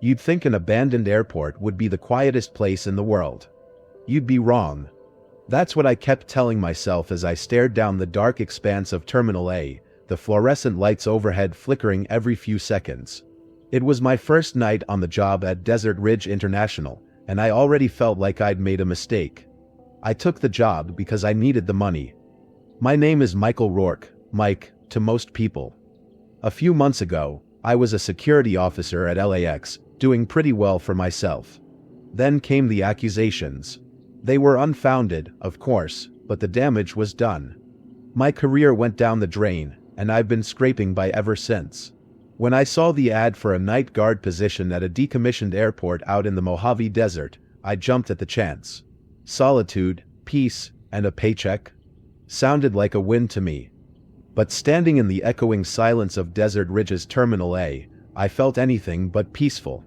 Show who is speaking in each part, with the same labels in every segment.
Speaker 1: You'd think an abandoned airport would be the quietest place in the world. You'd be wrong. That's what I kept telling myself as I stared down the dark expanse of Terminal A, the fluorescent lights overhead flickering every few seconds. It was my first night on the job at Desert Ridge International, and I already felt like I'd made a mistake. I took the job because I needed the money. My name is Michael Rourke, Mike, to most people. A few months ago, I was a security officer at LAX, doing pretty well for myself. Then came the accusations. They were unfounded, of course, but the damage was done. My career went down the drain, and I've been scraping by ever since. When I saw the ad for a night guard position at a decommissioned airport out in the Mojave Desert, I jumped at the chance. Solitude, peace, and a paycheck? Sounded like a win to me. But standing in the echoing silence of Desert Ridge's Terminal A, I felt anything but peaceful.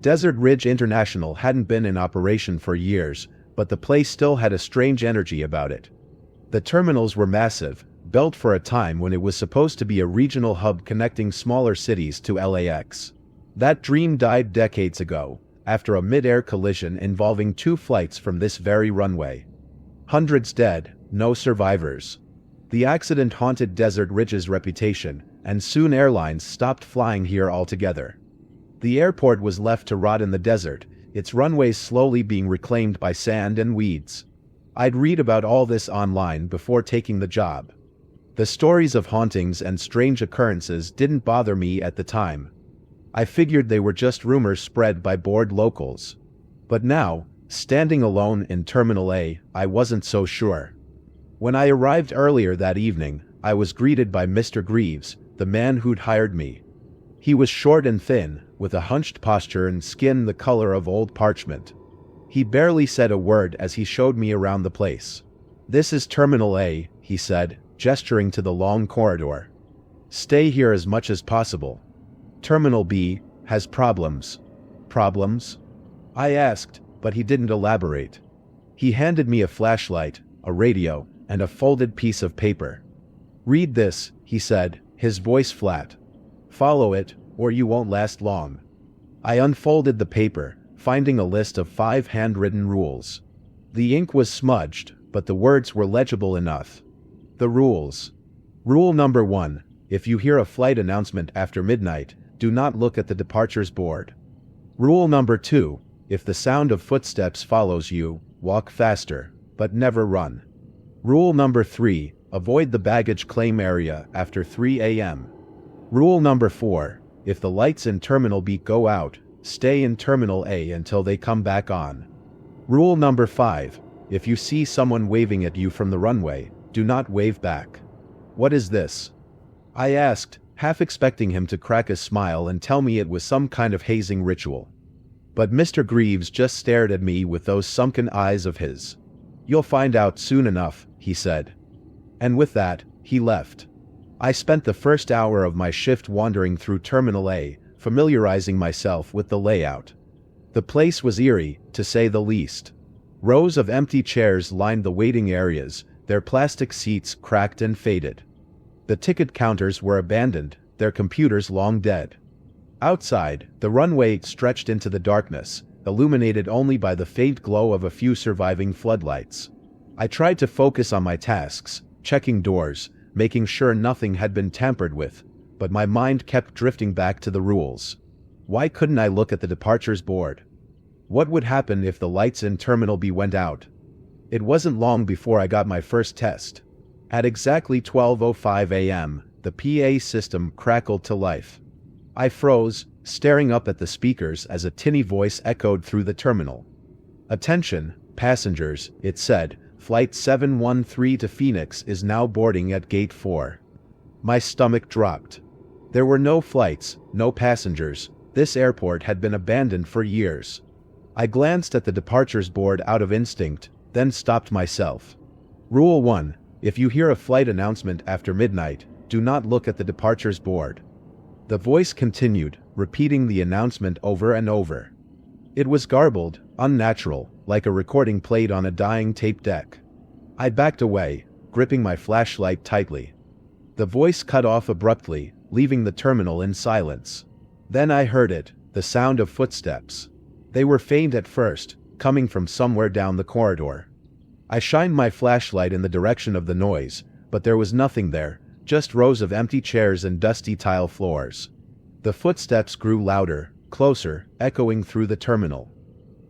Speaker 1: Desert Ridge International hadn't been in operation for years, but the place still had a strange energy about it. The terminals were massive, built for a time when it was supposed to be a regional hub connecting smaller cities to LAX. That dream died decades ago, after a mid-air collision involving 2 flights from this very runway. Hundreds dead, no survivors. The accident haunted Desert Ridge's reputation, and soon airlines stopped flying here altogether. The airport was left to rot in the desert, its runways slowly being reclaimed by sand and weeds. I'd read about all this online before taking the job. The stories of hauntings and strange occurrences didn't bother me at the time. I figured they were just rumors spread by bored locals. But now, standing alone in Terminal A, I wasn't so sure. When I arrived earlier that evening, I was greeted by Mr. Greaves, the man who'd hired me. He was short and thin, with a hunched posture and skin the color of old parchment. He barely said a word as he showed me around the place. "This is Terminal A," he said, gesturing to the long corridor. "Stay here as much as possible. Terminal B has problems." "Problems?" I asked, but he didn't elaborate. He handed me a flashlight, a radio, and a folded piece of paper. "Read this," he said, his voice flat. "Follow it, or you won't last long." I unfolded the paper, finding a list of 5 handwritten rules. The ink was smudged, but the words were legible enough. The rules. Rule number 1. If you hear a flight announcement after midnight, do not look at the departures board. Rule number 2. If the sound of footsteps follows you, walk faster, but never run. Rule number 3. Avoid the baggage claim area after 3 a.m. Rule number 4. If the lights in Terminal B go out, stay in Terminal A until they come back on. Rule number 5. If you see someone waving at you from the runway, do not wave back. "What is this?" I asked, half expecting him to crack a smile and tell me it was some kind of hazing ritual. But Mr. Greaves just stared at me with those sunken eyes of his. "You'll find out soon enough," he said. And with that, he left. I spent the first hour of my shift wandering through Terminal A, familiarizing myself with the layout. The place was eerie, to say the least. Rows of empty chairs lined the waiting areas, their plastic seats cracked and faded. The ticket counters were abandoned, their computers long dead. Outside, the runway stretched into the darkness, illuminated only by the faint glow of a few surviving floodlights. I tried to focus on my tasks, checking doors, making sure nothing had been tampered with, but my mind kept drifting back to the rules. Why couldn't I look at the departures board? What would happen if the lights in Terminal B went out? It wasn't long before I got my first test. At exactly 12:05 a.m., the PA system crackled to life. I froze, staring up at the speakers as a tinny voice echoed through the terminal. "Attention, passengers," it said. "Flight 713 to Phoenix is now boarding at Gate 4. My stomach dropped. There were no flights, no passengers. This airport had been abandoned for years. I glanced at the departures board out of instinct, then stopped myself. Rule 1. If you hear a flight announcement after midnight, do not look at the departures board. The voice continued, repeating the announcement over and over. It was garbled, unnatural, like a recording played on a dying tape deck. I backed away, gripping my flashlight tightly. The voice cut off abruptly, leaving the terminal in silence. Then I heard it, the sound of footsteps. They were faint at first, coming from somewhere down the corridor. I shined my flashlight in the direction of the noise, but there was nothing there, just rows of empty chairs and dusty tile floors. The footsteps grew louder, closer, echoing through the terminal.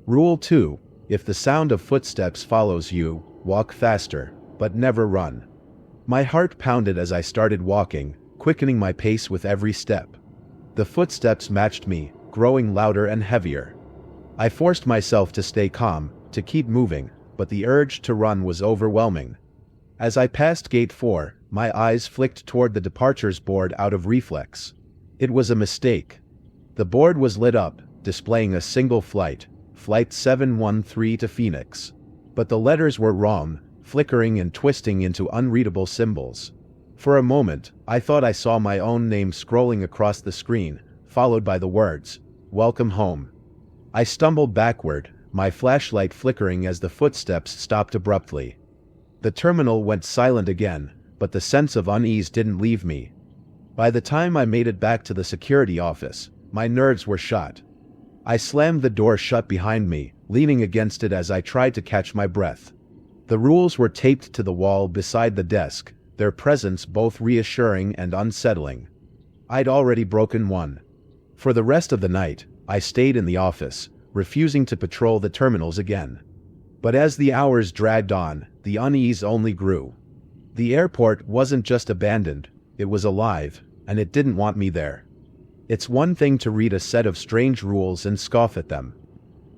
Speaker 1: Rule 2. If the sound of footsteps follows you, walk faster, but never run. My heart pounded as I started walking, quickening my pace with every step. The footsteps matched me, growing louder and heavier. I forced myself to stay calm, to keep moving, but the urge to run was overwhelming. As I passed Gate 4, my eyes flicked toward the departures board out of reflex. It was a mistake. The board was lit up, displaying a single flight, Flight 713 to Phoenix. But the letters were wrong, flickering and twisting into unreadable symbols. For a moment, I thought I saw my own name scrolling across the screen, followed by the words, "Welcome home." I stumbled backward, my flashlight flickering as the footsteps stopped abruptly. The terminal went silent again, but the sense of unease didn't leave me. By the time I made it back to the security office, my nerves were shot. I slammed the door shut behind me, leaning against it as I tried to catch my breath. The rules were taped to the wall beside the desk, their presence both reassuring and unsettling. I'd already broken one. For the rest of the night, I stayed in the office, refusing to patrol the terminals again. But as the hours dragged on, the unease only grew. The airport wasn't just abandoned, it was alive, and it didn't want me there. It's one thing to read a set of strange rules and scoff at them.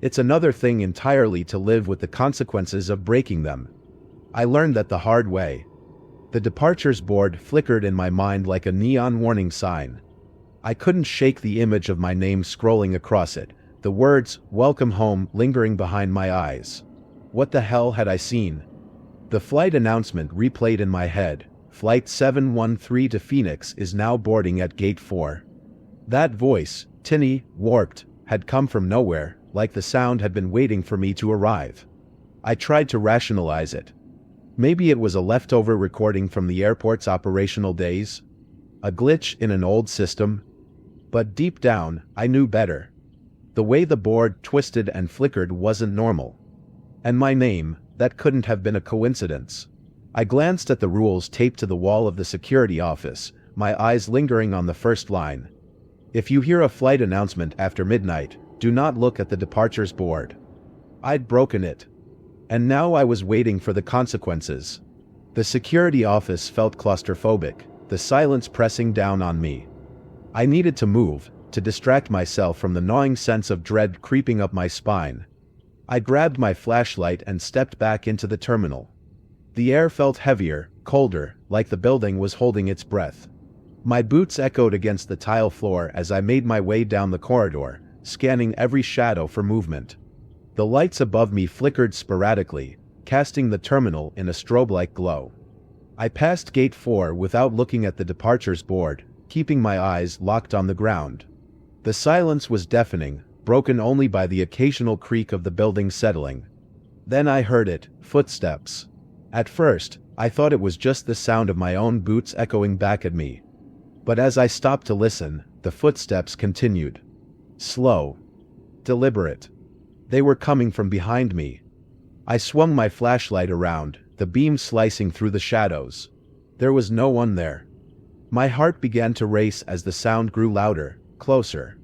Speaker 1: It's another thing entirely to live with the consequences of breaking them. I learned that the hard way. The departures board flickered in my mind like a neon warning sign. I couldn't shake the image of my name scrolling across it, the words, "Welcome home," lingering behind my eyes. What the hell had I seen? The flight announcement replayed in my head, "Flight 713 to Phoenix is now boarding at Gate 4. That voice, tinny, warped, had come from nowhere, like the sound had been waiting for me to arrive. I tried to rationalize it. Maybe it was a leftover recording from the airport's operational days? A glitch in an old system? But deep down, I knew better. The way the board twisted and flickered wasn't normal. And my name, that couldn't have been a coincidence. I glanced at the rules taped to the wall of the security office, my eyes lingering on the first line. If you hear a flight announcement after midnight, do not look at the departures board. I'd broken it. And now I was waiting for the consequences. The security office felt claustrophobic, the silence pressing down on me. I needed to move, to distract myself from the gnawing sense of dread creeping up my spine. I grabbed my flashlight and stepped back into the terminal. The air felt heavier, colder, like the building was holding its breath. My boots echoed against the tile floor as I made my way down the corridor, scanning every shadow for movement. The lights above me flickered sporadically, casting the terminal in a strobe-like glow. I passed Gate 4 without looking at the departures board, keeping my eyes locked on the ground. The silence was deafening, broken only by the occasional creak of the building settling. Then I heard it, footsteps. At first, I thought it was just the sound of my own boots echoing back at me. But as I stopped to listen, the footsteps continued. Slow. Deliberate. They were coming from behind me. I swung my flashlight around, the beam slicing through the shadows. There was no one there. My heart began to race as the sound grew louder, closer.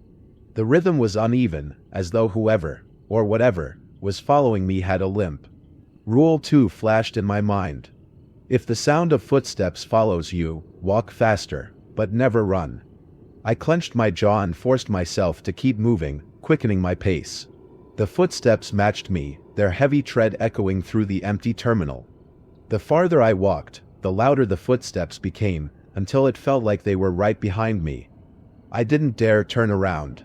Speaker 1: The rhythm was uneven, as though whoever, or whatever, was following me had a limp. Rule 2 flashed in my mind. If the sound of footsteps follows you, walk faster, but never run. I clenched my jaw and forced myself to keep moving, quickening my pace. The footsteps matched me, their heavy tread echoing through the empty terminal. The farther I walked, the louder the footsteps became, until it felt like they were right behind me. I didn't dare turn around.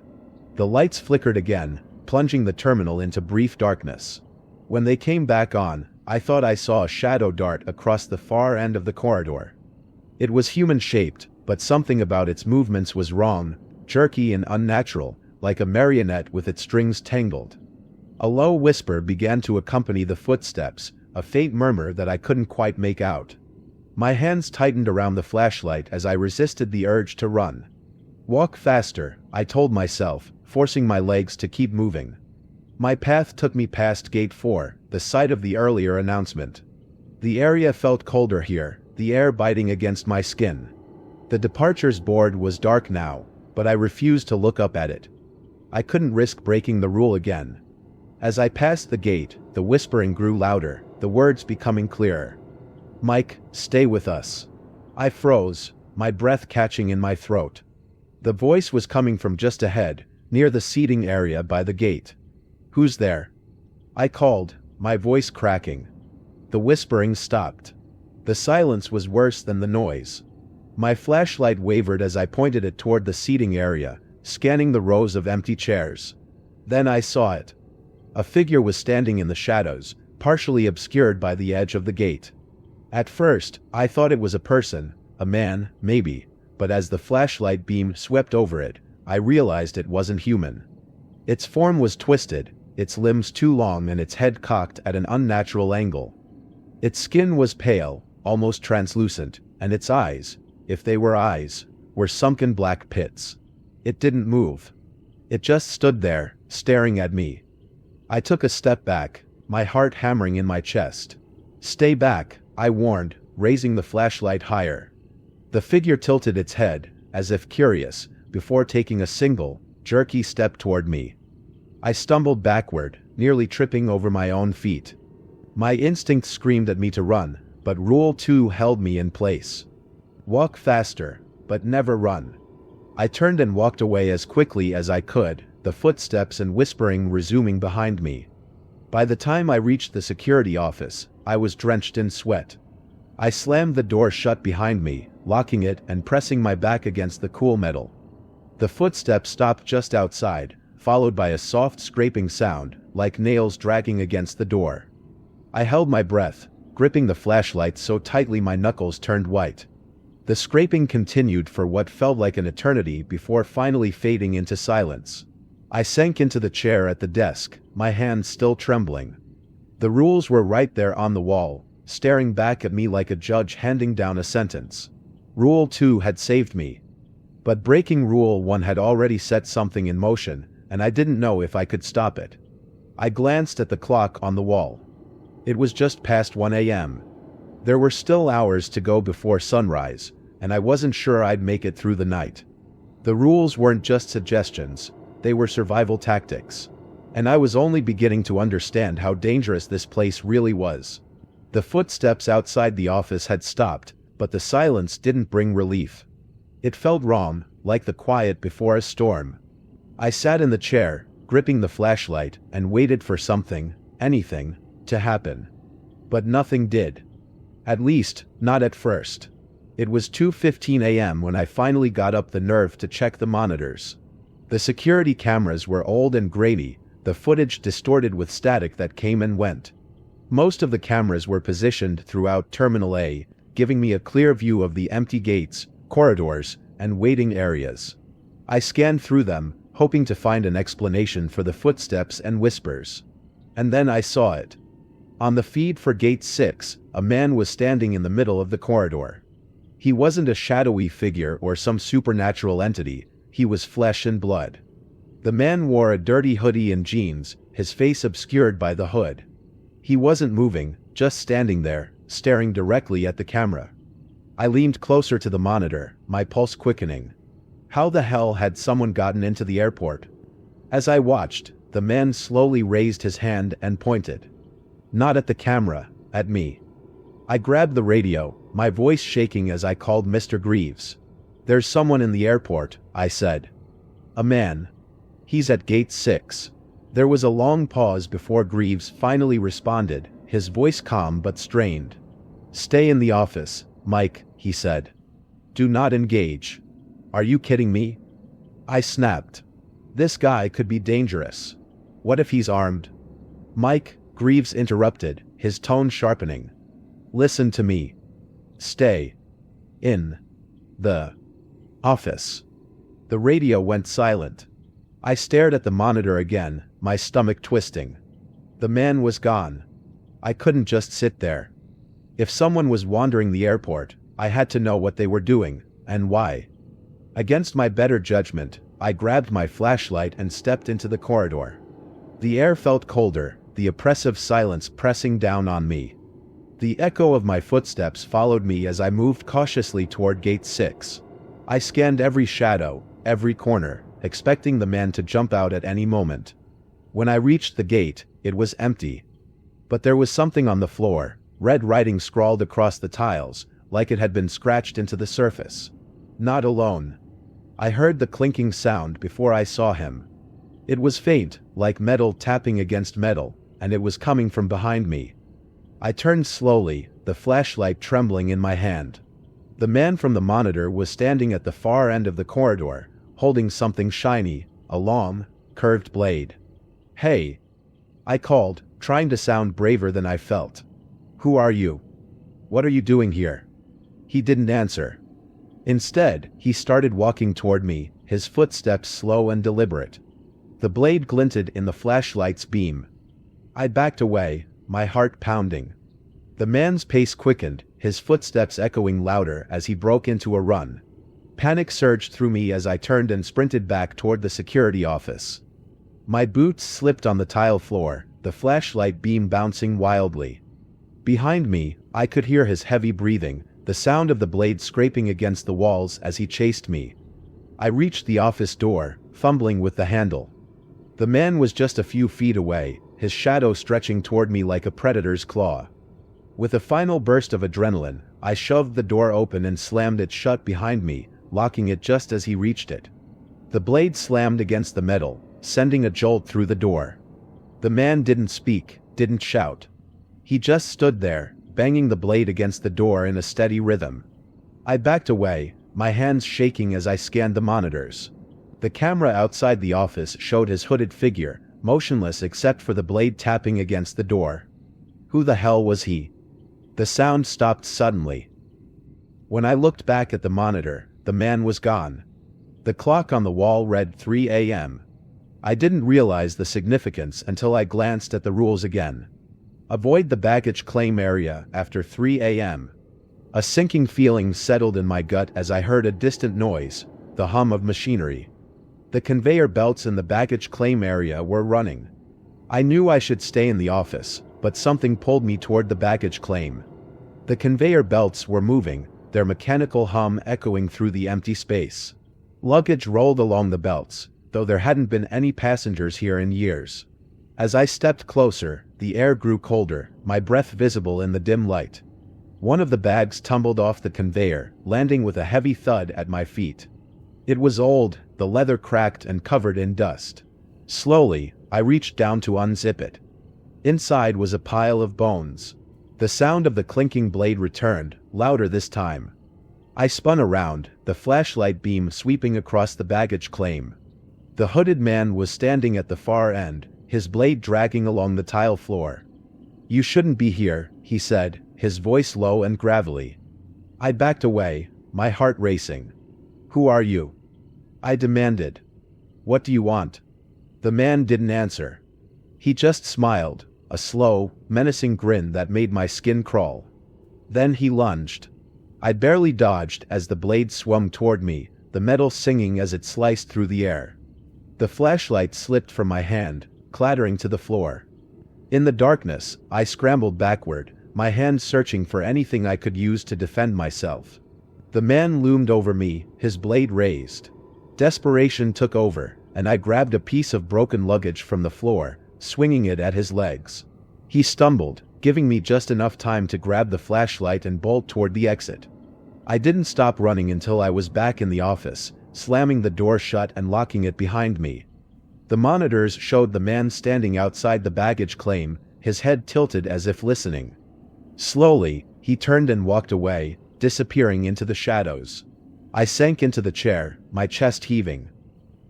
Speaker 1: The lights flickered again, plunging the terminal into brief darkness. When they came back on, I thought I saw a shadow dart across the far end of the corridor. It was human-shaped, but something about its movements was wrong, jerky and unnatural, like a marionette with its strings tangled. A low whisper began to accompany the footsteps, a faint murmur that I couldn't quite make out. My hands tightened around the flashlight as I resisted the urge to run. Walk faster, I told myself, forcing my legs to keep moving. My path took me past Gate 4, the site of the earlier announcement. The area felt colder here, the air biting against my skin. The departures board was dark now, but I refused to look up at it. I couldn't risk breaking the rule again. As I passed the gate, the whispering grew louder, the words becoming clearer. "Mike, stay with us." I froze, my breath catching in my throat. The voice was coming from just ahead, near the seating area by the gate. "Who's there?" I called, my voice cracking. The whispering stopped. The silence was worse than the noise. My flashlight wavered as I pointed it toward the seating area, scanning the rows of empty chairs. Then I saw it. A figure was standing in the shadows, partially obscured by the edge of the gate. At first, I thought it was a person, a man, maybe, but as the flashlight beam swept over it, I realized it wasn't human. Its form was twisted, its limbs too long and its head cocked at an unnatural angle. Its skin was pale, almost translucent, and its eyes, if they were eyes, were sunken black pits. It didn't move. It just stood there, staring at me. I took a step back, my heart hammering in my chest. "Stay back," I warned, raising the flashlight higher. The figure tilted its head, as if curious, before taking a single, jerky step toward me. I stumbled backward, nearly tripping over my own feet. My instinct screamed at me to run, but Rule 2 held me in place. Walk faster, but never run. I turned and walked away as quickly as I could, the footsteps and whispering resuming behind me. By the time I reached the security office, I was drenched in sweat. I slammed the door shut behind me, locking it and pressing my back against the cool metal. The footsteps stopped just outside, followed by a soft scraping sound, like nails dragging against the door. I held my breath, gripping the flashlight so tightly my knuckles turned white. The scraping continued for what felt like an eternity before finally fading into silence. I sank into the chair at the desk, my hands still trembling. The rules were right there on the wall, staring back at me like a judge handing down a sentence. Rule 2 had saved me. But breaking Rule 1 had already set something in motion, and I didn't know if I could stop it. I glanced at the clock on the wall. It was just past 1 a.m. There were still hours to go before sunrise, and I wasn't sure I'd make it through the night. The rules weren't just suggestions, they were survival tactics. And I was only beginning to understand how dangerous this place really was. The footsteps outside the office had stopped, but the silence didn't bring relief. It felt wrong, like the quiet before a storm. I sat in the chair, gripping the flashlight, and waited for something, anything, to happen. But nothing did. At least, not at first. It was 2:15 a.m. when I finally got up the nerve to check the monitors. The security cameras were old and grainy, the footage distorted with static that came and went. Most of the cameras were positioned throughout Terminal A, giving me a clear view of the empty gates, corridors, and waiting areas. I scanned through them, hoping to find an explanation for the footsteps and whispers. And then I saw it. On the feed for Gate 6, a man was standing in the middle of the corridor. He wasn't a shadowy figure or some supernatural entity, he was flesh and blood. The man wore a dirty hoodie and jeans, his face obscured by the hood. He wasn't moving, just standing there, staring directly at the camera. I leaned closer to the monitor, my pulse quickening. How the hell had someone gotten into the airport? As I watched, the man slowly raised his hand and pointed. Not at the camera, at me. I grabbed the radio, my voice shaking as I called Mr. Greaves. "There's someone in the airport," I said. "A man. He's at Gate 6. There was a long pause before Greaves finally responded, his voice calm but strained. "Stay in the office, Mike," he said. "Do not engage." "Are you kidding me?" I snapped. This guy could be dangerous. What if he's armed? "Mike," Greaves interrupted, his tone sharpening. "Listen to me. Stay in the office." The radio went silent. I stared at the monitor again, my stomach twisting. The man was gone. I couldn't just sit there. If someone was wandering the airport, I had to know what they were doing, and why. Against my better judgment, I grabbed my flashlight and stepped into the corridor. The air felt colder, the oppressive silence pressing down on me. The echo of my footsteps followed me as I moved cautiously toward Gate 6. I scanned every shadow, every corner, expecting the man to jump out at any moment. When I reached the gate, it was empty. But there was something on the floor, red writing scrawled across the tiles, like it had been scratched into the surface. Not alone. I heard the clinking sound before I saw him. It was faint, like metal tapping against metal, and it was coming from behind me. I turned slowly, the flashlight trembling in my hand. The man from the monitor was standing at the far end of the corridor, holding something shiny, a long, curved blade. "Hey!" I called, trying to sound braver than I felt. "Who are you? What are you doing here?" He didn't answer. Instead, he started walking toward me, his footsteps slow and deliberate. The blade glinted in the flashlight's beam. I backed away, my heart pounding. The man's pace quickened, his footsteps echoing louder as he broke into a run. Panic surged through me as I turned and sprinted back toward the security office. My boots slipped on the tile floor, the flashlight beam bouncing wildly. Behind me, I could hear his heavy breathing, the sound of the blade scraping against the walls as he chased me. I reached the office door, fumbling with the handle. The man was just a few feet away, his shadow stretching toward me like a predator's claw. With a final burst of adrenaline, I shoved the door open and slammed it shut behind me, locking it just as he reached it. The blade slammed against the metal, sending a jolt through the door. The man didn't speak, didn't shout. He just stood there, banging the blade against the door in a steady rhythm. I backed away, my hands shaking as I scanned the monitors. The camera outside the office showed his hooded figure, motionless except for the blade tapping against the door. Who the hell was he? The sound stopped suddenly. When I looked back at the monitor, the man was gone. The clock on the wall read 3 a.m. I didn't realize the significance until I glanced at the rules again. Avoid the baggage claim area after 3 a.m. A sinking feeling settled in my gut as I heard a distant noise, the hum of machinery. The conveyor belts in the baggage claim area were running. I knew I should stay in the office, but something pulled me toward the baggage claim. The conveyor belts were moving, their mechanical hum echoing through the empty space. Luggage rolled along the belts, though there hadn't been any passengers here in years. As I stepped closer, the air grew colder, my breath visible in the dim light. One of the bags tumbled off the conveyor, landing with a heavy thud at my feet. It was old, the leather cracked and covered in dust. Slowly, I reached down to unzip it. Inside was a pile of bones. The sound of the clinking blade returned, louder this time. I spun around, the flashlight beam sweeping across the baggage claim. The hooded man was standing at the far end, his blade dragging along the tile floor. "You shouldn't be here," he said, his voice low and gravelly. I backed away, my heart racing. "Who are you?" I demanded. "What do you want?" The man didn't answer. He just smiled, a slow, menacing grin that made my skin crawl. Then he lunged. I barely dodged as the blade swung toward me, the metal singing as it sliced through the air. The flashlight slipped from my hand, clattering to the floor. In the darkness, I scrambled backward, my hand searching for anything I could use to defend myself. The man loomed over me, his blade raised. Desperation took over, and I grabbed a piece of broken luggage from the floor, swinging it at his legs. He stumbled, giving me just enough time to grab the flashlight and bolt toward the exit. I didn't stop running until I was back in the office, slamming the door shut and locking it behind me. The monitors showed the man standing outside the baggage claim, his head tilted as if listening. Slowly, he turned and walked away, disappearing into the shadows. I sank into the chair, my chest heaving.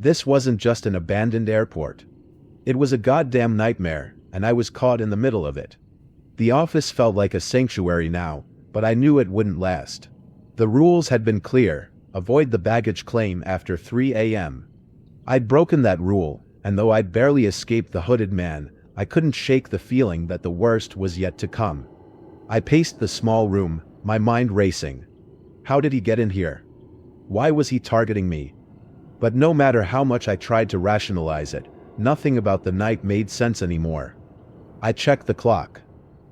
Speaker 1: This wasn't just an abandoned airport. It was a goddamn nightmare, and I was caught in the middle of it. The office felt like a sanctuary now, but I knew it wouldn't last. The rules had been clear: avoid the baggage claim after 3 a.m. I'd broken that rule, and though I'd barely escaped the hooded man, I couldn't shake the feeling that the worst was yet to come. I paced the small room, my mind racing. How did he get in here? Why was he targeting me? But no matter how much I tried to rationalize it, nothing about the night made sense anymore. I checked the clock.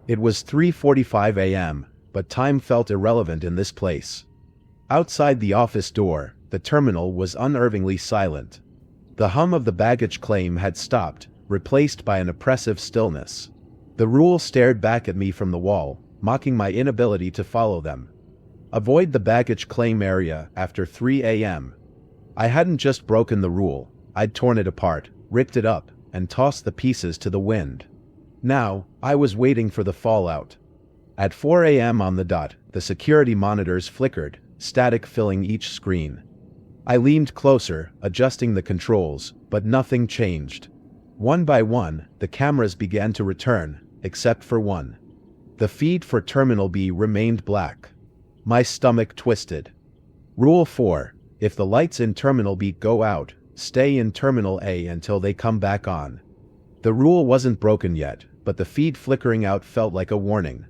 Speaker 1: It was 3:45 a.m., but time felt irrelevant in this place. Outside the office door, the terminal was unnervingly silent. The hum of the baggage claim had stopped, replaced by an oppressive stillness. The rule stared back at me from the wall, mocking my inability to follow them. Avoid the baggage claim area after 3 a.m. I hadn't just broken the rule, I'd torn it apart, ripped it up, and tossed the pieces to the wind. Now, I was waiting for the fallout. At 4 a.m. on the dot, the security monitors flickered, static filling each screen. I leaned closer, adjusting the controls, but nothing changed. One by one, the cameras began to return, except for one. The feed for Terminal B remained black. My stomach twisted. Rule 4. If the lights in Terminal B go out, stay in Terminal A until they come back on. The rule wasn't broken yet, but the feed flickering out felt like a warning.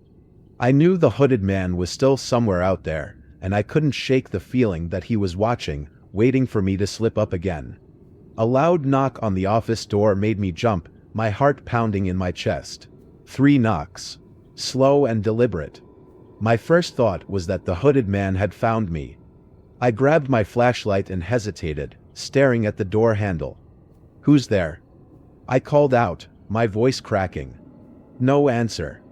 Speaker 1: I knew the hooded man was still somewhere out there, and I couldn't shake the feeling that he was watching, waiting for me to slip up again. A loud knock on the office door made me jump, my heart pounding in my chest. 3 knocks. Slow and deliberate. My first thought was that the hooded man had found me. I grabbed my flashlight and hesitated, staring at the door handle. "Who's there?" I called out, my voice cracking. No answer.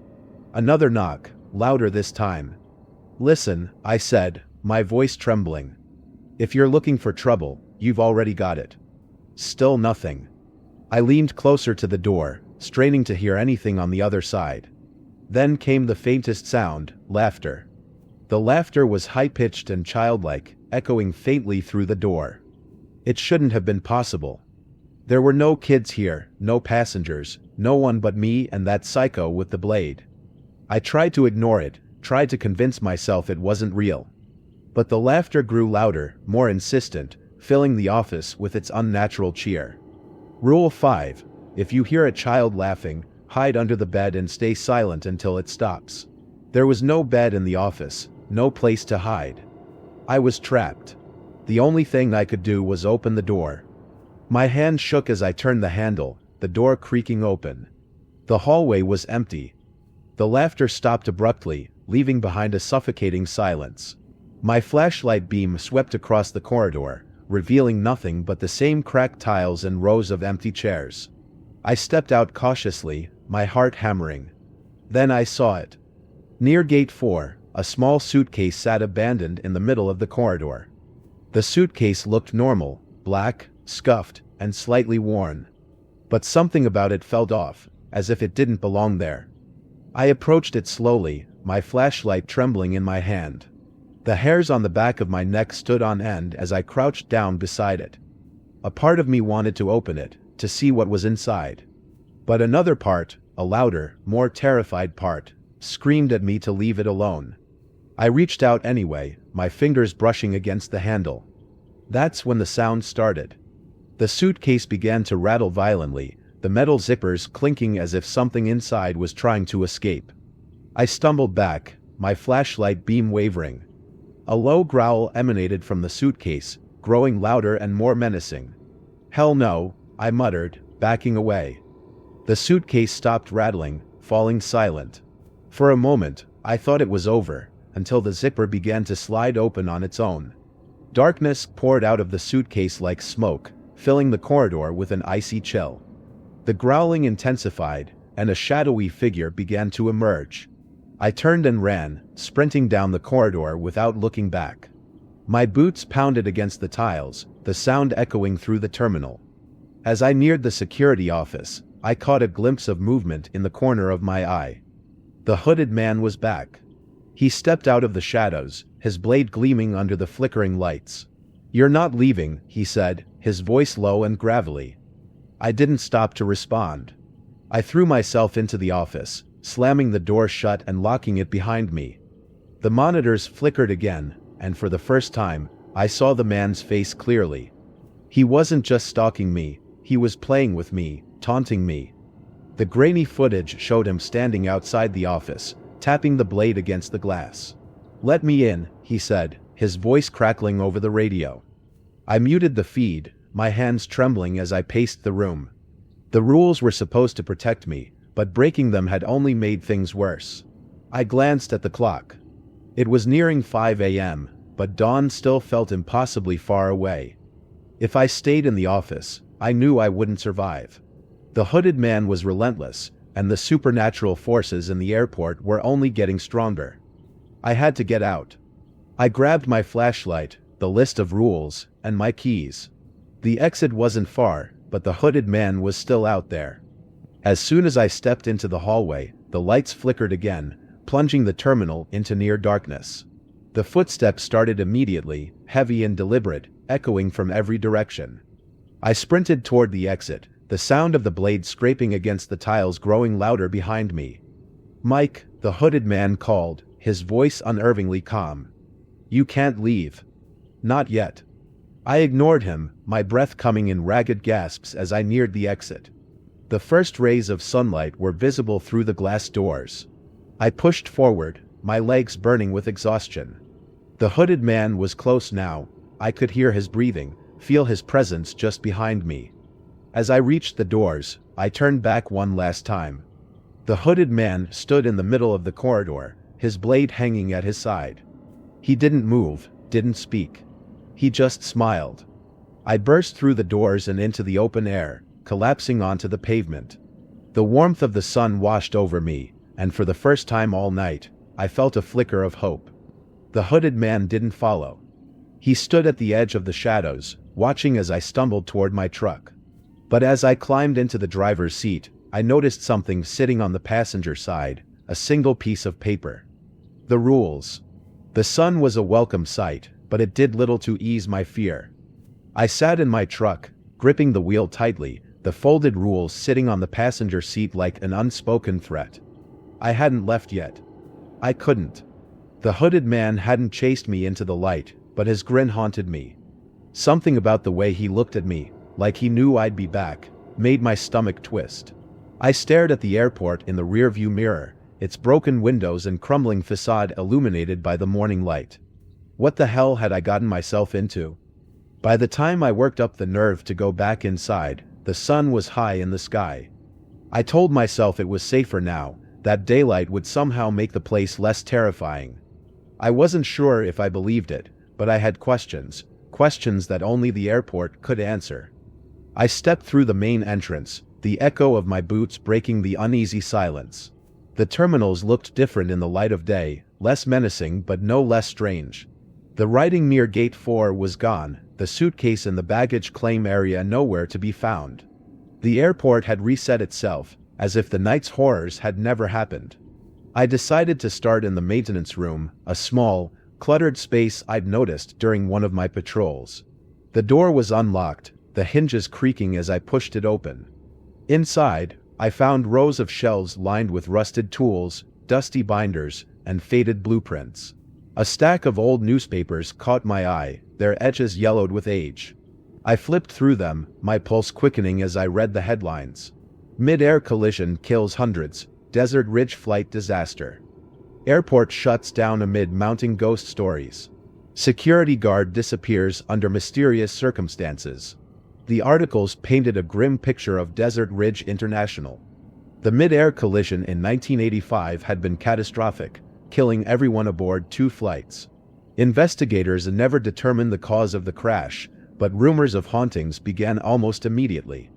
Speaker 1: Another knock, louder this time. "Listen," I said, my voice trembling. "If you're looking for trouble, you've already got it." Still nothing. I leaned closer to the door, straining to hear anything on the other side. Then came the faintest sound, laughter. The laughter was high-pitched and childlike, echoing faintly through the door. It shouldn't have been possible. There were no kids here, no passengers, no one but me and that psycho with the blade. I tried to ignore it, tried to convince myself it wasn't real. But the laughter grew louder, more insistent, filling the office with its unnatural cheer. Rule 5. If you hear a child laughing, hide under the bed and stay silent until it stops. There was no bed in the office, no place to hide. I was trapped. The only thing I could do was open the door. My hand shook as I turned the handle, the door creaking open. The hallway was empty. The laughter stopped abruptly, leaving behind a suffocating silence. My flashlight beam swept across the corridor, revealing nothing but the same cracked tiles and rows of empty chairs. I stepped out cautiously, my heart hammering. Then I saw it. Near Gate 4, a small suitcase sat abandoned in the middle of the corridor. The suitcase looked normal, black, scuffed, and slightly worn. But something about it felt off, as if it didn't belong there. I approached it slowly, my flashlight trembling in my hand. The hairs on the back of my neck stood on end as I crouched down beside it. A part of me wanted to open it, to see what was inside. But another part, a louder, more terrified part, screamed at me to leave it alone. I reached out anyway, my fingers brushing against the handle. That's when the sound started. The suitcase began to rattle violently, the metal zippers clinking as if something inside was trying to escape. I stumbled back, my flashlight beam wavering. A low growl emanated from the suitcase, growing louder and more menacing. "Hell no," I muttered, backing away. The suitcase stopped rattling, falling silent. For a moment, I thought it was over, until the zipper began to slide open on its own. Darkness poured out of the suitcase like smoke, filling the corridor with an icy chill. The growling intensified, and a shadowy figure began to emerge. I turned and ran, sprinting down the corridor without looking back. My boots pounded against the tiles, the sound echoing through the terminal. As I neared the security office, I caught a glimpse of movement in the corner of my eye. The hooded man was back. He stepped out of the shadows, his blade gleaming under the flickering lights. "You're not leaving," he said, his voice low and gravelly. I didn't stop to respond. I threw myself into the office, slamming the door shut and locking it behind me. The monitors flickered again, and for the first time, I saw the man's face clearly. He wasn't just stalking me, he was playing with me, taunting me. The grainy footage showed him standing outside the office, tapping the blade against the glass. "Let me in," he said, his voice crackling over the radio. I muted the feed, my hands trembling as I paced the room. The rules were supposed to protect me, but breaking them had only made things worse. I glanced at the clock. It was nearing 5 a.m., but dawn still felt impossibly far away. If I stayed in the office, I knew I wouldn't survive. The hooded man was relentless, and the supernatural forces in the airport were only getting stronger. I had to get out. I grabbed my flashlight, the list of rules, and my keys. The exit wasn't far, but the hooded man was still out there. As soon as I stepped into the hallway, the lights flickered again, plunging the terminal into near darkness. The footsteps started immediately, heavy and deliberate, echoing from every direction. I sprinted toward the exit, the sound of the blade scraping against the tiles growing louder behind me. "Mike," the hooded man called, his voice unnervingly calm. "You can't leave." "Not yet." I ignored him, my breath coming in ragged gasps as I neared the exit. The first rays of sunlight were visible through the glass doors. I pushed forward, my legs burning with exhaustion. The hooded man was close now. I could hear his breathing, feel his presence just behind me. As I reached the doors, I turned back one last time. The hooded man stood in the middle of the corridor, his blade hanging at his side. He didn't move, didn't speak. He just smiled. I burst through the doors and into the open air, collapsing onto the pavement. The warmth of the sun washed over me, and for the first time all night, I felt a flicker of hope. The hooded man didn't follow. He stood at the edge of the shadows, watching as I stumbled toward my truck. But as I climbed into the driver's seat, I noticed something sitting on the passenger side, a single piece of paper. The rules. The sun was a welcome sight, but it did little to ease my fear. I sat in my truck, gripping the wheel tightly, the folded rules sitting on the passenger seat like an unspoken threat. I hadn't left yet. I couldn't. The hooded man hadn't chased me into the light, but his grin haunted me. Something about the way he looked at me, like he knew I'd be back, made my stomach twist. I stared at the airport in the rearview mirror, its broken windows and crumbling facade illuminated by the morning light. What the hell had I gotten myself into? By the time I worked up the nerve to go back inside, the sun was high in the sky. I told myself it was safer now, that daylight would somehow make the place less terrifying. I wasn't sure if I believed it, but I had questions that only the airport could answer. I stepped through the main entrance, the echo of my boots breaking the uneasy silence. The terminals looked different in the light of day, less menacing but no less strange. The writing near Gate 4 was gone, the suitcase in the baggage claim area nowhere to be found. The airport had reset itself, as if the night's horrors had never happened. I decided to start in the maintenance room, a small, cluttered space I'd noticed during one of my patrols. The door was unlocked, the hinges creaking as I pushed it open. Inside, I found rows of shelves lined with rusted tools, dusty binders, and faded blueprints. A stack of old newspapers caught my eye, their edges yellowed with age. I flipped through them, my pulse quickening as I read the headlines. Mid-air collision kills hundreds, Desert Ridge flight disaster. Airport shuts down amid mounting ghost stories. Security guard disappears under mysterious circumstances. The articles painted a grim picture of Desert Ridge International. The mid-air collision in 1985 had been catastrophic, killing everyone aboard 2 flights. Investigators never determined the cause of the crash, but rumors of hauntings began almost immediately.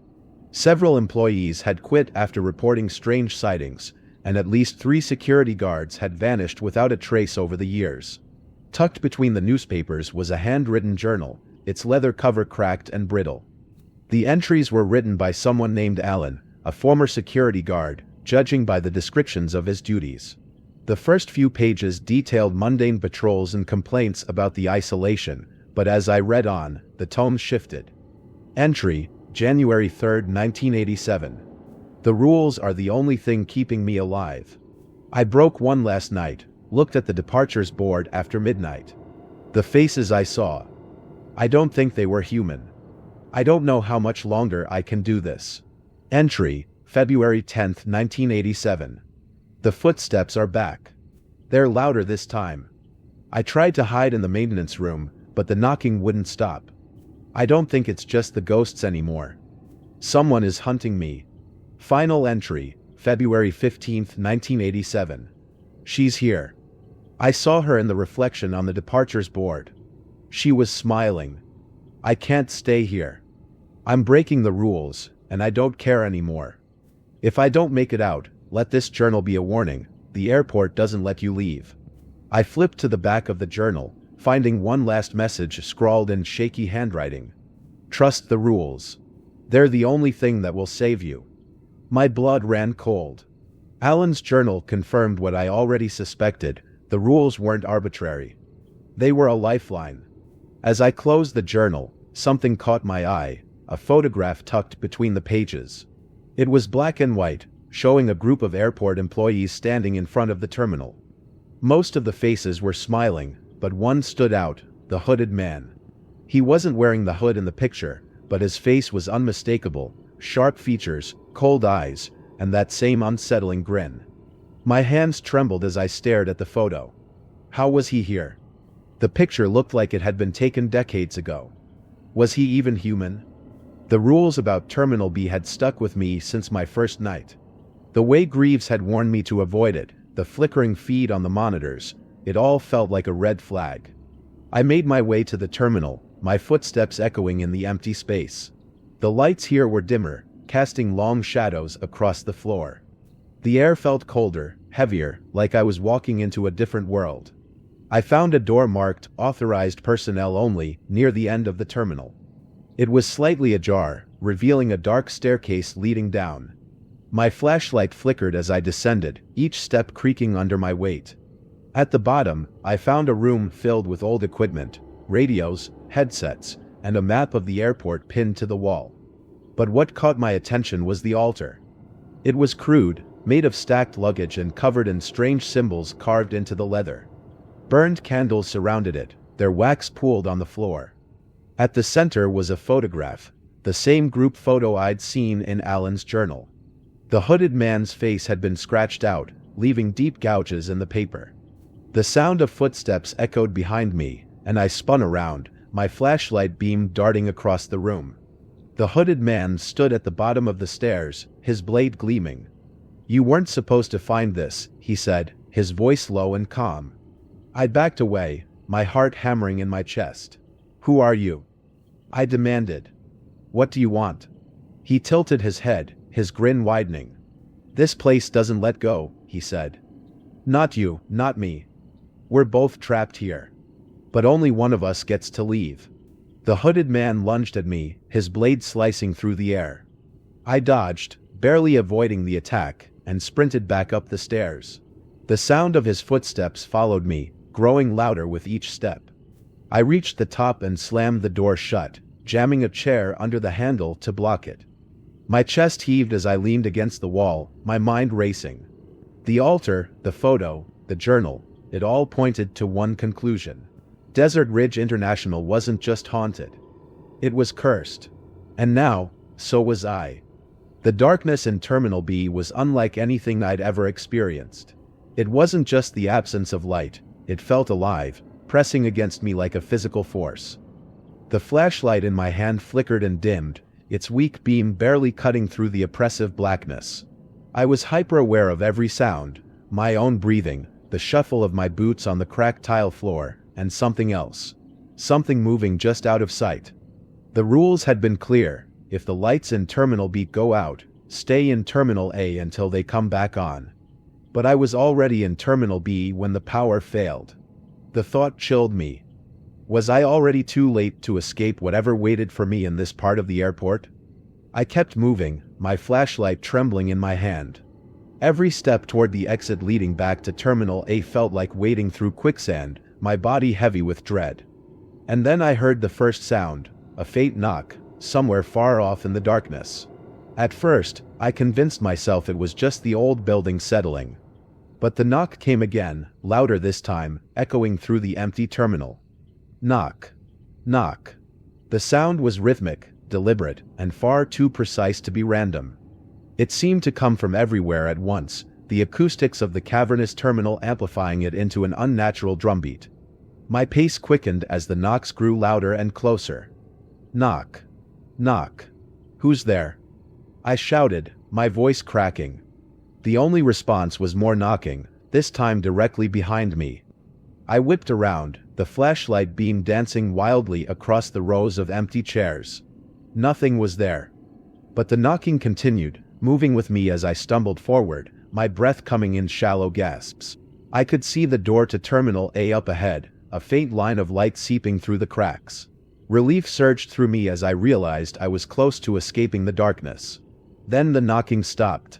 Speaker 1: Several employees had quit after reporting strange sightings, and at least 3 security guards had vanished without a trace over the years. Tucked between the newspapers was a handwritten journal, its leather cover cracked and brittle. The entries were written by someone named Alan, a former security guard, judging by the descriptions of his duties. The first few pages detailed mundane patrols and complaints about the isolation, but as I read on, the tone shifted. Entry, January 3, 1987. The rules are the only thing keeping me alive. I broke one last night, looked at the departures board after midnight. The faces I saw. I don't think they were human. I don't know how much longer I can do this. Entry, February 10, 1987. The footsteps are back. They're louder this time. I tried to hide in the maintenance room, but the knocking wouldn't stop. I don't think it's just the ghosts anymore. Someone is hunting me. Final entry, February 15th, 1987. She's here. I saw her in the reflection on the departures board. She was smiling. I can't stay here. I'm breaking the rules, and I don't care anymore. If I don't make it out, let this journal be a warning. The airport doesn't let you leave. I flipped to the back of the journal, finding one last message scrawled in shaky handwriting. Trust the rules. They're the only thing that will save you. My blood ran cold. Alan's journal confirmed what I already suspected. The rules weren't arbitrary. They were a lifeline. As I closed the journal, something caught my eye, a photograph tucked between the pages. It was black and white, showing a group of airport employees standing in front of the terminal. Most of the faces were smiling, but one stood out, the hooded man. He wasn't wearing the hood in the picture, but his face was unmistakable, sharp features, cold eyes, and that same unsettling grin. My hands trembled as I stared at the photo. How was he here? The picture looked like it had been taken decades ago. Was he even human? The rules about Terminal B had stuck with me since my first night. The way Greaves had warned me to avoid it, the flickering feed on the monitors, it all felt like a red flag. I made my way to the terminal, my footsteps echoing in the empty space. The lights here were dimmer, casting long shadows across the floor. The air felt colder, heavier, like I was walking into a different world. I found a door marked "Authorized Personnel Only" near the end of the terminal. It was slightly ajar, revealing a dark staircase leading down. My flashlight flickered as I descended, each step creaking under my weight. At the bottom, I found a room filled with old equipment, radios, headsets, and a map of the airport pinned to the wall. But what caught my attention was the altar. It was crude, made of stacked luggage and covered in strange symbols carved into the leather. Burned candles surrounded it, their wax pooled on the floor. At the center was a photograph, the same group photo I'd seen in Alan's journal. The hooded man's face had been scratched out, leaving deep gouges in the paper. The sound of footsteps echoed behind me, and I spun around, my flashlight beam darting across the room. The hooded man stood at the bottom of the stairs, his blade gleaming. "You weren't supposed to find this," he said, his voice low and calm. I backed away, my heart hammering in my chest. "Who are you?" I demanded. "What do you want?" He tilted his head, his grin widening. "This place doesn't let go," he said. "Not you, not me. We're both trapped here. But only one of us gets to leave." The hooded man lunged at me, his blade slicing through the air. I dodged, barely avoiding the attack, and sprinted back up the stairs. The sound of his footsteps followed me, growing louder with each step. I reached the top and slammed the door shut, jamming a chair under the handle to block it. My chest heaved as I leaned against the wall, my mind racing. The altar, the photo, the journal, it all pointed to one conclusion. Desert Ridge International wasn't just haunted. It was cursed. And now, so was I. The darkness in Terminal B was unlike anything I'd ever experienced. It wasn't just the absence of light, it felt alive, pressing against me like a physical force. The flashlight in my hand flickered and dimmed, its weak beam barely cutting through the oppressive blackness. I was hyper-aware of every sound, my own breathing, the shuffle of my boots on the cracked tile floor, and something else. Something moving just out of sight. The rules had been clear: if the lights in Terminal B go out, stay in Terminal A until they come back on. But I was already in Terminal B when the power failed. The thought chilled me. Was I already too late to escape whatever waited for me in this part of the airport? I kept moving, my flashlight trembling in my hand. Every step toward the exit leading back to Terminal A felt like wading through quicksand, my body heavy with dread. And then I heard the first sound, a faint knock, somewhere far off in the darkness. At first, I convinced myself it was just the old building settling. But the knock came again, louder this time, echoing through the empty terminal. Knock. Knock. The sound was rhythmic, deliberate, and far too precise to be random. It seemed to come from everywhere at once, the acoustics of the cavernous terminal amplifying it into an unnatural drumbeat. My pace quickened as the knocks grew louder and closer. Knock. Knock. Who's there? I shouted, my voice cracking. The only response was more knocking, this time directly behind me. I whipped around, the flashlight beam dancing wildly across the rows of empty chairs. Nothing was there. But the knocking continued, moving with me as I stumbled forward, my breath coming in shallow gasps. I could see the door to Terminal A up ahead, a faint line of light seeping through the cracks. Relief surged through me as I realized I was close to escaping the darkness. Then the knocking stopped.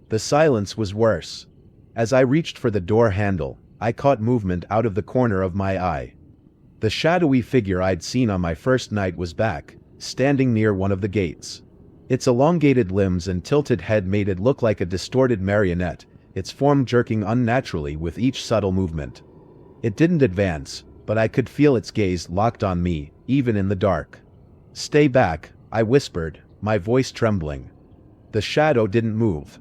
Speaker 1: The silence was worse. As I reached for the door handle, I caught movement out of the corner of my eye. The shadowy figure I'd seen on my first night was back, standing near one of the gates. Its elongated limbs and tilted head made it look like a distorted marionette, its form jerking unnaturally with each subtle movement. It didn't advance, but I could feel its gaze locked on me, even in the dark. "Stay back," I whispered, my voice trembling. The shadow didn't move.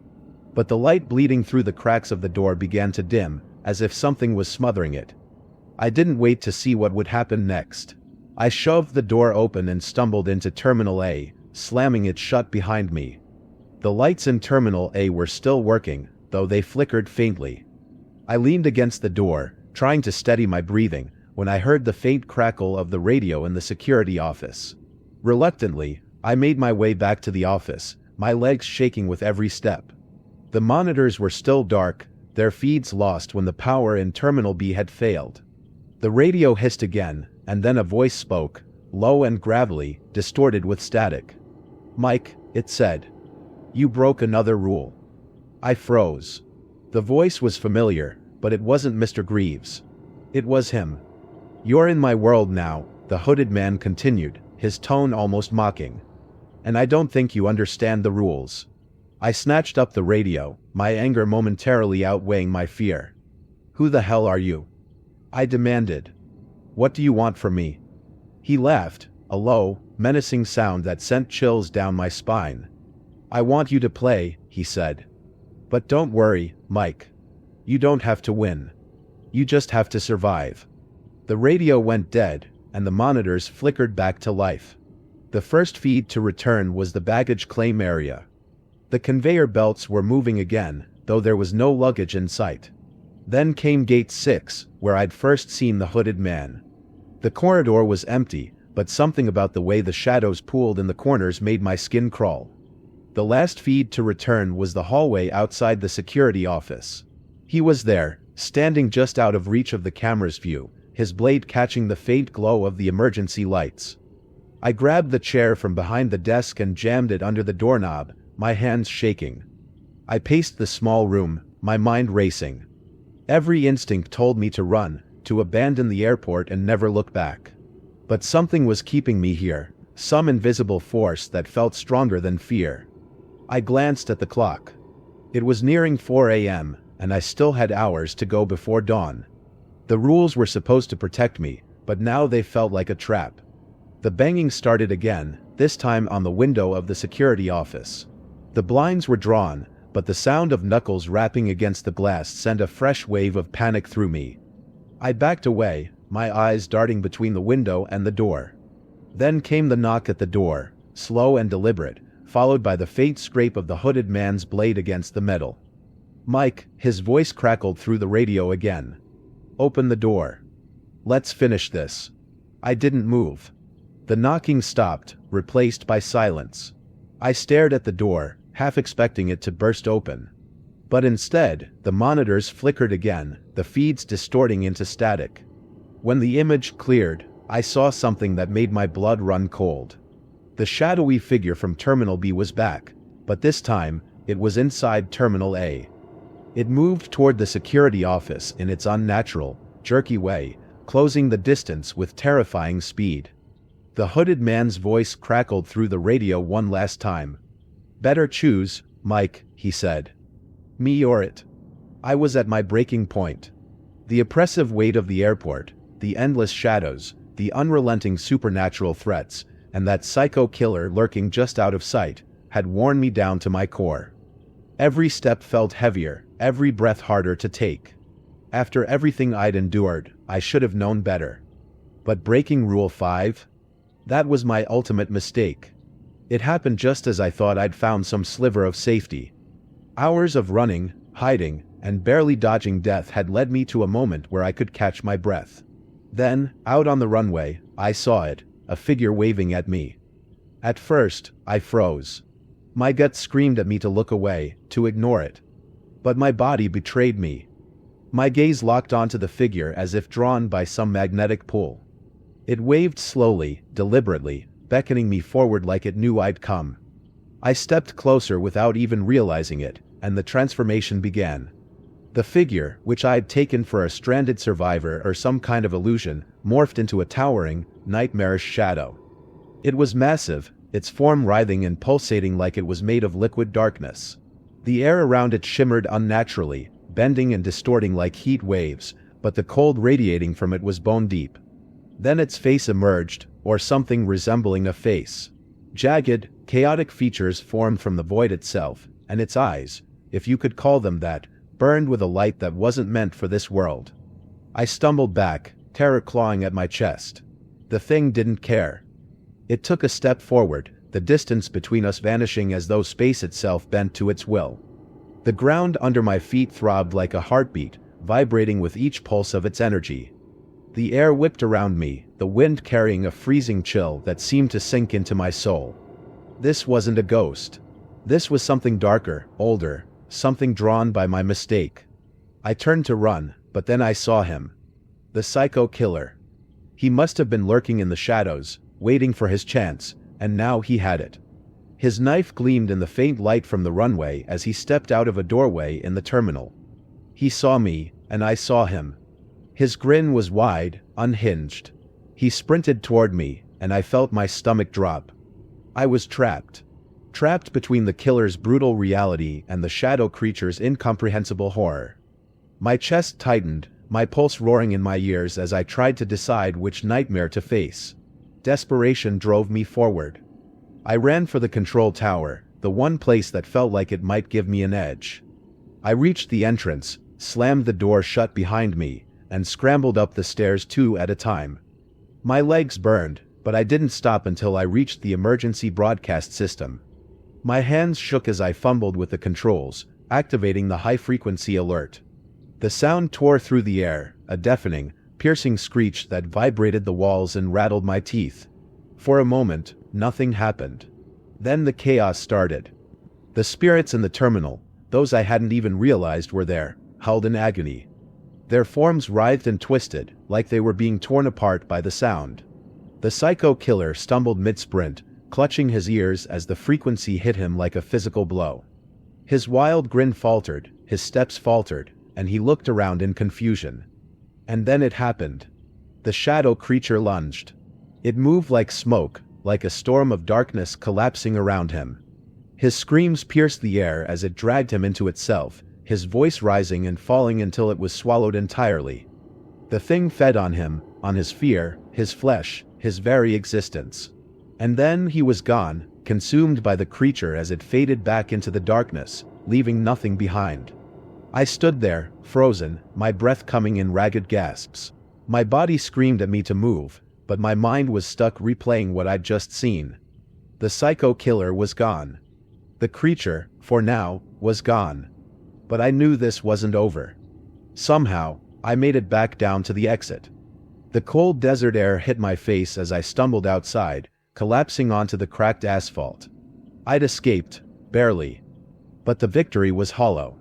Speaker 1: But the light bleeding through the cracks of the door began to dim, as if something was smothering it. I didn't wait to see what would happen next. I shoved the door open and stumbled into Terminal A, slamming it shut behind me. The lights in Terminal A were still working, though they flickered faintly. I leaned against the door, trying to steady my breathing, when I heard the faint crackle of the radio in the security office. Reluctantly, I made my way back to the office, my legs shaking with every step. The monitors were still dark, their feeds lost when the power in Terminal B had failed. The radio hissed again, and then a voice spoke, low and gravelly, distorted with static. "Mike," it said. "You broke another rule." I froze. The voice was familiar, but it wasn't Mr. Greaves. It was him. "You're in my world now," the hooded man continued, his tone almost mocking. "And I don't think you understand the rules." I snatched up the radio, my anger momentarily outweighing my fear. "Who the hell are you?" I demanded. "What do you want from me?" He laughed, a low, menacing sound that sent chills down my spine. "I want you to play," he said. "But don't worry, Mike. You don't have to win. You just have to survive." The radio went dead, and the monitors flickered back to life. The first feed to return was the baggage claim area. The conveyor belts were moving again, though there was no luggage in sight. Then came Gate 6, where I'd first seen the hooded man. The corridor was empty, but something about the way the shadows pooled in the corners made my skin crawl. The last feed to return was the hallway outside the security office. He was there, standing just out of reach of the camera's view, his blade catching the faint glow of the emergency lights. I grabbed the chair from behind the desk and jammed it under the doorknob, my hands shaking. I paced the small room, my mind racing. Every instinct told me to run, to abandon the airport and never look back. But something was keeping me here, some invisible force that felt stronger than fear. I glanced at the clock. It was nearing 4 a.m., and I still had hours to go before dawn. The rules were supposed to protect me, but now they felt like a trap. The banging started again, this time on the window of the security office. The blinds were drawn, but the sound of knuckles rapping against the glass sent a fresh wave of panic through me. I backed away, my eyes darting between the window and the door. Then came the knock at the door, slow and deliberate, followed by the faint scrape of the hooded man's blade against the metal. "Mike," his voice crackled through the radio again. "Open the door. Let's finish this." I didn't move. The knocking stopped, replaced by silence. I stared at the door, half expecting it to burst open. But instead, the monitors flickered again, the feeds distorting into static. When the image cleared, I saw something that made my blood run cold. The shadowy figure from Terminal B was back, but this time, it was inside Terminal A. It moved toward the security office in its unnatural, jerky way, closing the distance with terrifying speed. The hooded man's voice crackled through the radio one last time. "Better choose, Mike," he said. "Me or it." I was at my breaking point. The oppressive weight of the airport, the endless shadows, the unrelenting supernatural threats, and that psycho killer lurking just out of sight, had worn me down to my core. Every step felt heavier, every breath harder to take. After everything I'd endured, I should have known better. But breaking Rule 5? That was my ultimate mistake. It happened just as I thought I'd found some sliver of safety. Hours of running, hiding, and barely dodging death had led me to a moment where I could catch my breath. Then, out on the runway, I saw it, a figure waving at me. At first, I froze. My gut screamed at me to look away, to ignore it. But my body betrayed me. My gaze locked onto the figure as if drawn by some magnetic pull. It waved slowly, deliberately, beckoning me forward like it knew I'd come. I stepped closer without even realizing it, and the transformation began. The figure, which I had taken for a stranded survivor or some kind of illusion, morphed into a towering, nightmarish shadow. It was massive, its form writhing and pulsating like it was made of liquid darkness. The air around it shimmered unnaturally, bending and distorting like heat waves, but the cold radiating from it was bone deep. Then its face emerged, or something resembling a face. Jagged, chaotic features formed from the void itself, and its eyes, if you could call them that, burned with a light that wasn't meant for this world. I stumbled back, terror clawing at my chest. The thing didn't care. It took a step forward, the distance between us vanishing as though space itself bent to its will. The ground under my feet throbbed like a heartbeat, vibrating with each pulse of its energy. The air whipped around me, the wind carrying a freezing chill that seemed to sink into my soul. This wasn't a ghost. This was something darker, older, something drawn by my mistake. I turned to run, but then I saw him. The psycho killer. He must have been lurking in the shadows, waiting for his chance, and now he had it. His knife gleamed in the faint light from the runway as he stepped out of a doorway in the terminal. He saw me, and I saw him. His grin was wide, unhinged. He sprinted toward me, and I felt my stomach drop. I was trapped. Trapped between the killer's brutal reality and the shadow creature's incomprehensible horror. My chest tightened, my pulse roaring in my ears as I tried to decide which nightmare to face. Desperation drove me forward. I ran for the control tower, the one place that felt like it might give me an edge. I reached the entrance, slammed the door shut behind me, and scrambled up the stairs 2 at a time. My legs burned, but I didn't stop until I reached the emergency broadcast system. My hands shook as I fumbled with the controls, activating the high-frequency alert. The sound tore through the air, a deafening, piercing screech that vibrated the walls and rattled my teeth. For a moment, nothing happened. Then the chaos started. The spirits in the terminal, those I hadn't even realized were there, howled in agony. Their forms writhed and twisted, like they were being torn apart by the sound. The psycho killer stumbled mid-sprint, clutching his ears as the frequency hit him like a physical blow. His wild grin faltered, his steps faltered, and he looked around in confusion. And then it happened. The shadow creature lunged. It moved like smoke, like a storm of darkness collapsing around him. His screams pierced the air as it dragged him into itself, his voice rising and falling until it was swallowed entirely. The thing fed on him, on his fear, his flesh, his very existence. And then he was gone, consumed by the creature as it faded back into the darkness, leaving nothing behind. I stood there, frozen, my breath coming in ragged gasps. My body screamed at me to move, but my mind was stuck replaying what I'd just seen. The psycho killer was gone. The creature, for now, was gone. But I knew this wasn't over. Somehow, I made it back down to the exit. The cold desert air hit my face as I stumbled outside, collapsing onto the cracked asphalt. I'd escaped, barely. But the victory was hollow.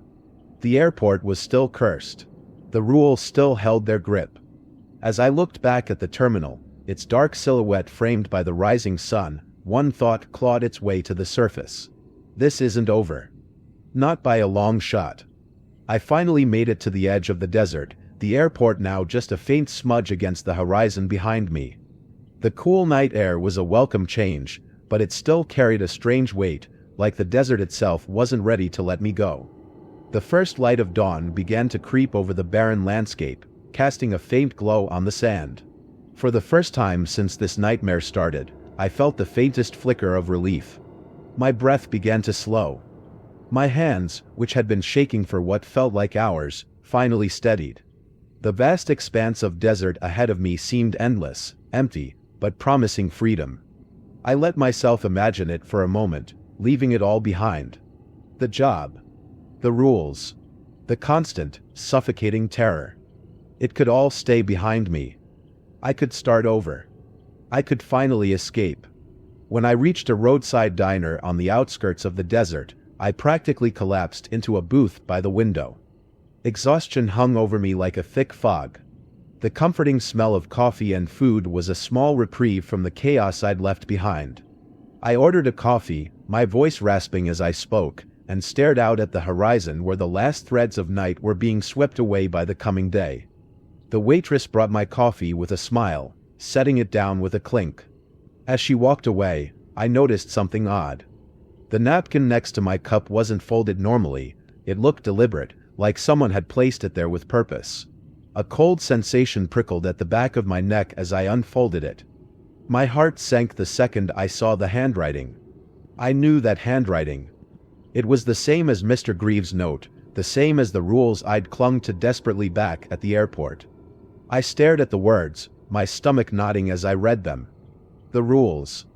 Speaker 1: The airport was still cursed. The rules still held their grip. As I looked back at the terminal, its dark silhouette framed by the rising sun, one thought clawed its way to the surface. This isn't over. Not by a long shot. I finally made it to the edge of the desert, the airport now just a faint smudge against the horizon behind me. The cool night air was a welcome change, but it still carried a strange weight, like the desert itself wasn't ready to let me go. The first light of dawn began to creep over the barren landscape, casting a faint glow on the sand. For the first time since this nightmare started, I felt the faintest flicker of relief. My breath began to slow. My hands, which had been shaking for what felt like hours, finally steadied. The vast expanse of desert ahead of me seemed endless, empty, but promising freedom. I let myself imagine it for a moment, leaving it all behind. The job. The rules. The constant, suffocating terror. It could all stay behind me. I could start over. I could finally escape. When I reached a roadside diner on the outskirts of the desert, I practically collapsed into a booth by the window. Exhaustion hung over me like a thick fog. The comforting smell of coffee and food was a small reprieve from the chaos I'd left behind. I ordered a coffee, my voice rasping as I spoke, and stared out at the horizon where the last threads of night were being swept away by the coming day. The waitress brought my coffee with a smile, setting it down with a clink. As she walked away, I noticed something odd. The napkin next to my cup wasn't folded normally, it looked deliberate, like someone had placed it there with purpose. A cold sensation prickled at the back of my neck as I unfolded it. My heart sank the second I saw the handwriting. I knew that handwriting. It was the same as Mr. Greaves' note, the same as the rules I'd clung to desperately back at the airport. I stared at the words, my stomach knotting as I read them. The rules.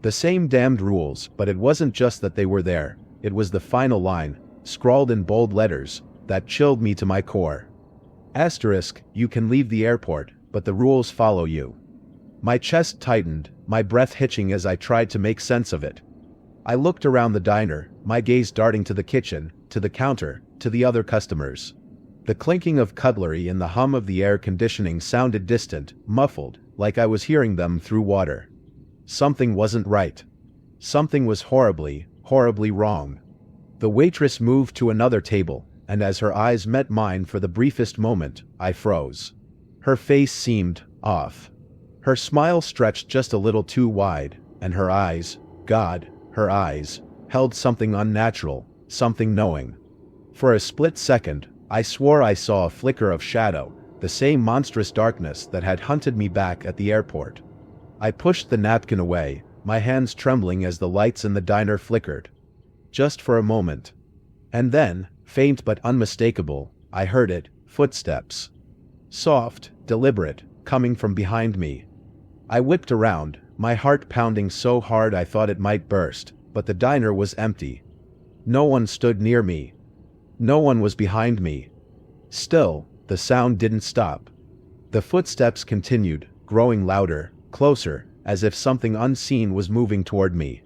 Speaker 1: The same damned rules, but it wasn't just that they were there, it was the final line, scrawled in bold letters, that chilled me to my core. Asterisk, you can leave the airport, but the rules follow you. My chest tightened, my breath hitching as I tried to make sense of it. I looked around the diner, my gaze darting to the kitchen, to the counter, to the other customers. The clinking of cutlery and the hum of the air conditioning sounded distant, muffled, like I was hearing them through water. Something wasn't right. Something was horribly, horribly wrong. The waitress moved to another table, and as her eyes met mine for the briefest moment, I froze. Her face seemed off. Her smile stretched just a little too wide, and her eyes, God, her eyes, held something unnatural, something knowing. For a split second, I swore I saw a flicker of shadow, the same monstrous darkness that had hunted me back at the airport. I pushed the napkin away, my hands trembling as the lights in the diner flickered. Just for a moment. And then, faint but unmistakable, I heard it, footsteps. Soft, deliberate, coming from behind me. I whipped around, my heart pounding so hard I thought it might burst, but the diner was empty. No one stood near me. No one was behind me. Still, the sound didn't stop. The footsteps continued, growing louder, closer, as if something unseen was moving toward me.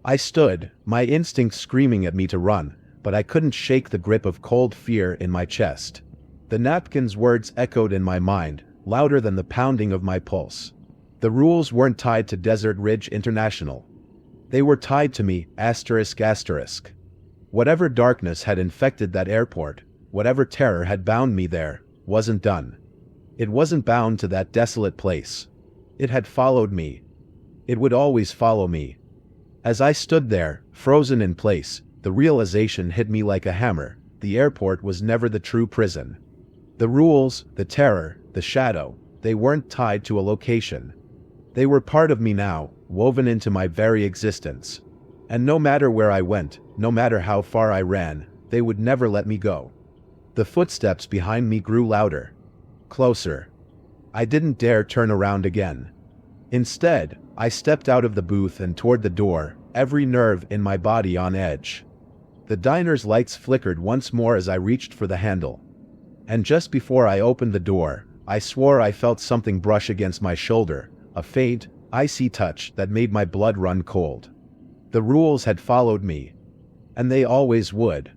Speaker 1: I stood, my instincts screaming at me to run, but I couldn't shake the grip of cold fear in my chest. The napkin's words echoed in my mind, louder than the pounding of my pulse. The rules weren't tied to Desert Ridge International. They were tied to me, asterisk asterisk. Whatever darkness had infected that airport, whatever terror had bound me there, wasn't done. It wasn't bound to that desolate place. It had followed me. It would always follow me. As I stood there, frozen in place, the realization hit me like a hammer, the airport was never the true prison. The rules, the terror, the shadow, they weren't tied to a location. They were part of me now, woven into my very existence. And no matter where I went, no matter how far I ran, they would never let me go. The footsteps behind me grew louder. Closer. I didn't dare turn around again. Instead, I stepped out of the booth and toward the door, every nerve in my body on edge. The diner's lights flickered once more as I reached for the handle. And just before I opened the door, I swore I felt something brush against my shoulder, a faint, icy touch that made my blood run cold. The rules had followed me. And they always would.